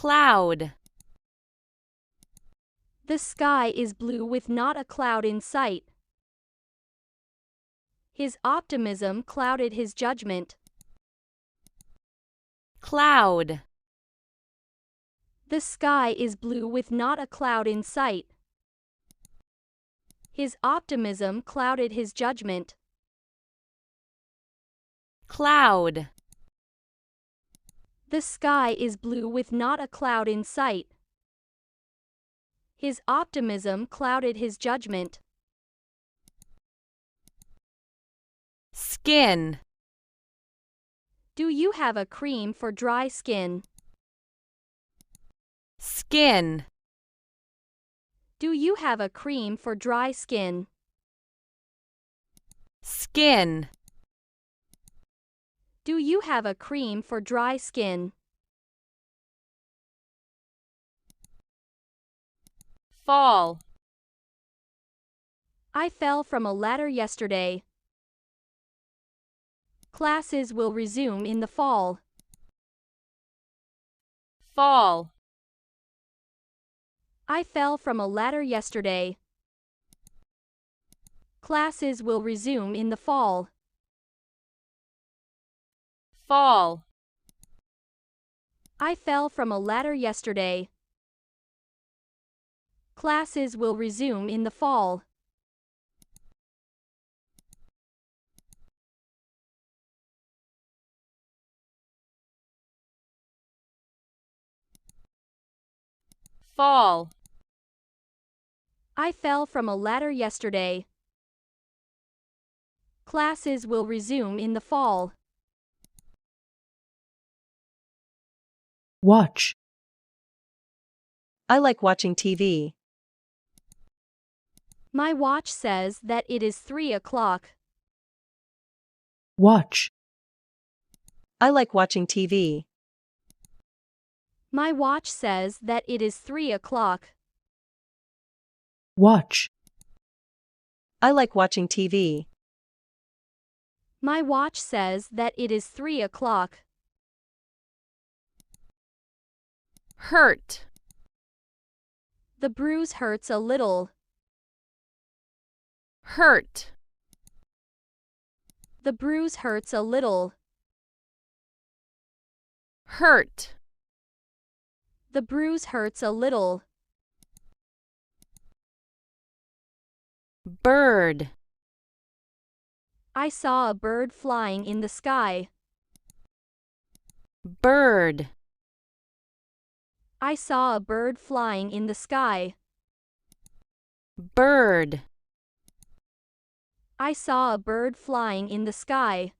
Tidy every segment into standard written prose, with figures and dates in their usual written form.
cloud. The sky is blue with not a cloud in sight. His optimism clouded his judgment. Cloud. The sky is blue with not a cloud in sight. His optimism clouded his judgment. Cloud. The sky is blue with not a cloud in sight. His optimism clouded his judgment. Skin. Do you have a cream for dry skin? Skin. Do you have a cream for dry skin? Skin. Do you have a cream for dry skin? Fall. I fell from a ladder yesterday. Classes will resume in the fall. Fall. I fell from a ladder yesterday. Classes will resume in the fall. Fall. I fell from a ladder yesterday. Classes will resume in the fall. Fall. I fell from a ladder yesterday. Classes will resume in the fall. Watch. I like watching TV. My watch says that it is 3 o'clock. Watch. I like watching TV. My watch says that it is 3 o'clock. Watch. I like watching TV. My watch says that it is 3 o'clock. Hurt. The bruise hurts a little. Hurt. The bruise hurts a little. Hurt. The bruise hurts a little. Bird. I saw a bird flying in the sky. Bird. I saw a bird flying in the sky. Bird. I saw a bird flying in the sky.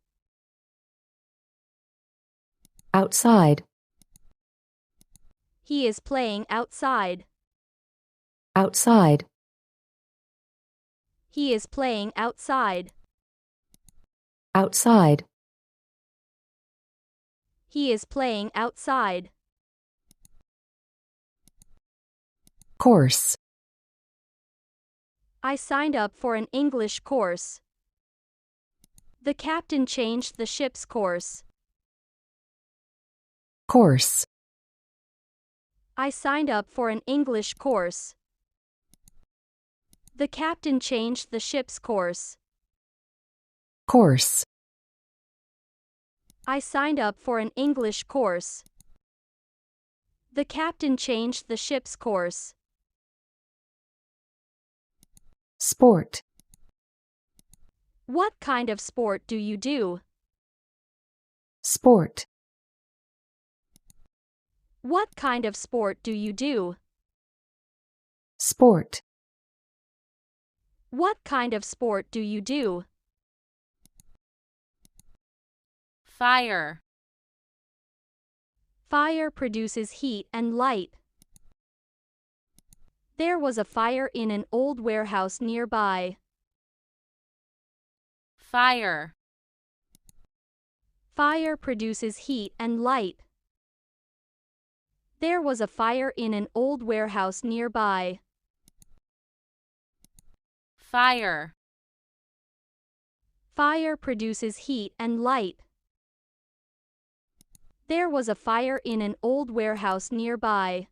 Outside. He is playing outside. Outside. He is playing outside. Outside. He is playing outside. Course. I signed up for an English course. The captain changed the ship's course. Course. I signed up for an English course. The captain changed the ship's course. Course. I signed up for an English course. The captain changed the ship's course. Sport. What kind of sport do you do? Sport. What kind of sport do you do? Sport. What kind of sport do you do? Fire. Fire produces heat and light. There was a fire in an old warehouse nearby. Fire. Fire produces heat and light. There was a fire in an old warehouse nearby. Fire. Fire produces heat and light. There was a fire in an old warehouse nearby.